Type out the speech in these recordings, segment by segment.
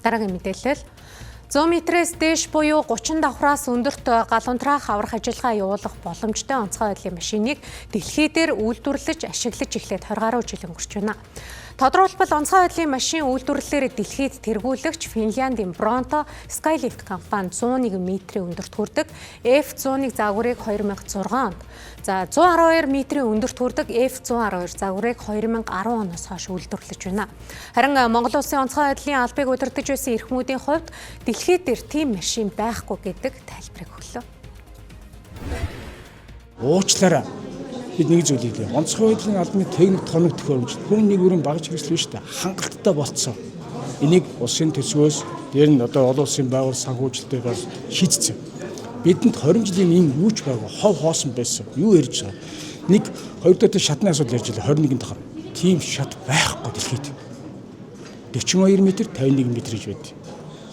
Дараагийн мэдээлэл 100 метрээс дээш буюу 30 давхраас өндөрт галуунтраах аврах ажиллагаа явуулах боломжтой онцгой байдлын машиныг дэлхий дээр үйлдвэрлэж ашиглаж эхлээд 20 гаруй жил өнгөрч байна. Тодорхойлбол онцгой байдлын машин үйлдвэрлэлээр дэлхийд тэргүүлэгч Финляндийн Bronto Skylift компани 101 метрийн өндөрт хүрдэг F101 загварыг 2006 онд, за 112 метрийн өндөрт хүрдэг F112 загварыг 2010 оноос хойш үйлдвэрлэж байна. Харин Монгол Улсын онцгой байдлын албыг удирдах байсан эрхмүүдийн хувьд дэлхий дээр тийм машин байхгүй гэдэг тайлбарыг өглөө. Уучлаарай. Бид нэг зүйл хэлье. Онцгой байдлын албаны техник тоног төхөөрөмж хүн нэг бүрийн багж хэрэгсэл биш та хангалттай болцсон. Энийг улсын төсвөөс дээр нь одоо олон улсын байгуул санхүүжилтээр шийдсэн. Бидэнд 20 жилийн ийм юуч байгаагүй хов хоосон байсан. Юу ярьж байгаа. Нэг хоёр дахь шатны асуудал ярьж байлаа 21 дахь. Тийм шат байхгүй дэлхийд. 42 м 51 м гэж байд.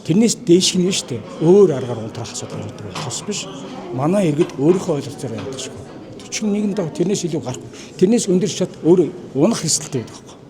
Тэрнээс дээш нь шүү дээ. Өөр аргаар унтраах асуудал байдаг тус биш. Манай иргэд өөрийнхөө ойлголцоор байдаг шүү. 41 дав тэрнээс илүү гарахгүй. Тэрнээс өндөр шат өөр унах хэсэлтэй байдаг байхгүй.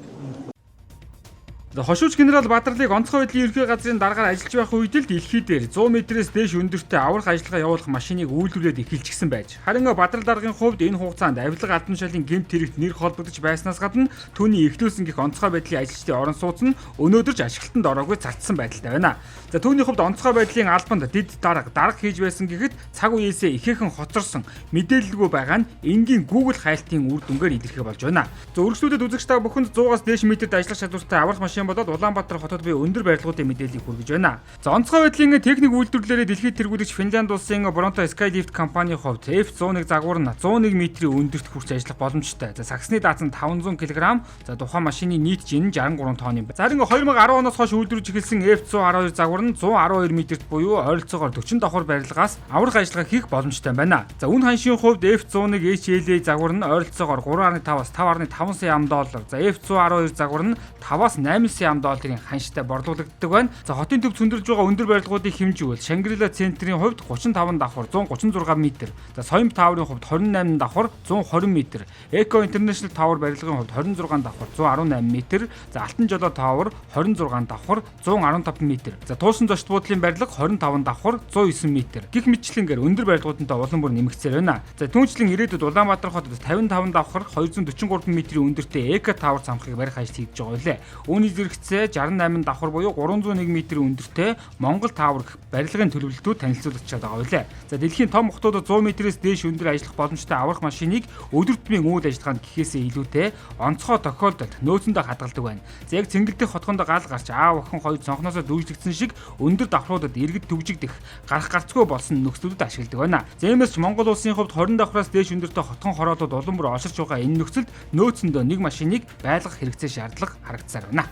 Хошууч генерал Бадралыг онцгой байдлын ерхий газрын даргаар ажиллаж байх үед л дэлхий дээр 100 метрээс дээш өндөртэй аврах ажиллагаа явуулах машиныг үйлдвэрлээд эхэлчихсэн байж. Харин Бадрал даргын хувьд энэ хугацаанд авилга албан тушаалын гэмт хэрэгт нэр холбогдож байснаас гадна түүний эхлүүлсэн гих онцгой байдлын ажилчдын орон сууц нь өнөөдөр ч ашиглалтанд ороогүй цацсан байдалтай байна. За түүний хувьд онцгой байдлын албанд дид дарга хийж байсан гэхэд цаг үеэсээ ихээхэн хоцорсон мэдээлэлгүй байгаа нь энгийн Google хайлтын үр дүнгээр илэрхий болж байна. За өргөжлүүлээд үзэгч та бүхэнд 100-аас дээш метрт ажиллах чадвартай аврах машин болоод Улаанбаатар хотод буй өндөр барилгуудын мэдээллийг хүргэж байна. За онцгой байдлын техник үйлдвэрлэлээр дэлхийд тэргүүлэгч Финлянд улсын Bronto Skylift компанийн хувьд F101 загвар нь 101 метрийн өндөрт хүрч ажиллах боломжтой. За саксны даацсан 500 кг, за тухайн машины нийт жин 63 тонн юм байна. Зарим 2010 оноос хойш үйлдвэрлэж эхэлсэн F112 загвар нь 112 метрт буюу ойролцоогоор 40 давхар барилгаас аврах ажиллагаа хийх боломжтой байна. За үн ханшийн хувьд F101 HLA загвар нь ойролцоогоор 3.5-аас 5.5 сая $. За F112 загвар нь 5-аас 8 сая $-ын ханштай борлуулагддаг байна. За хотын төвд зөндөрлж байгаа өндөр барилгуудыг хэмжүүл Шангрила центрийн хувьд 35 давхар 136 м. За Соёмб тааврын хувьд 28 давхар 120 м. Eco International Tower барилгын хувьд 26 давхар 118 м. За Алтан жолоо таавар 26 давхар 115 м. За Туусан зочд буудлын барилга 25 давхар 109 м. Гэх мэтчлэнгээр өндөр барилгуудтай улам бүр нэмэгдсээр байна. За түүнчлэн ирээдүйд Улаанбаатар хотод 55 давхар 243 м өндөртэй Eco Tower цамхыг барих ажил хийж байгаа байлээ. Үүний зэрэгцээ 68 давхар буюу 301 м өндөртэй Монгол Tower гэх барилгын төлөвлөлтүүд танилцуулагдчихад байгаа байлээ. За дэлхийн том хотуудад 100 метрээс дээш өндөр ажиллах боломжтой аврах машиныг өдөр тутмын үйл ажиллагаанд гэхээсээ илүүтэй онцгой тохиолдолд нөөцөндөө хадгалдаг байна. За яг цэнгэлдэх хотгонд гал гарч аав охин хоёр цонхноосоо дүүжлэгдсэн шиг өндөр давхруудад иргэд төгжигдэх гарах гарцгүй болсон нөхцлүүдэд ашигладаг байна. Зэмээс ч Монгол улсын хувьд 20 давхраас дээш өндөртэй хотгон хороолууд улам бүр олширч байгаа энэ нөхцөлд нөөцөндөө нэг машиныг байлгах хэрэгцээ шаардлага харагдсаар байна.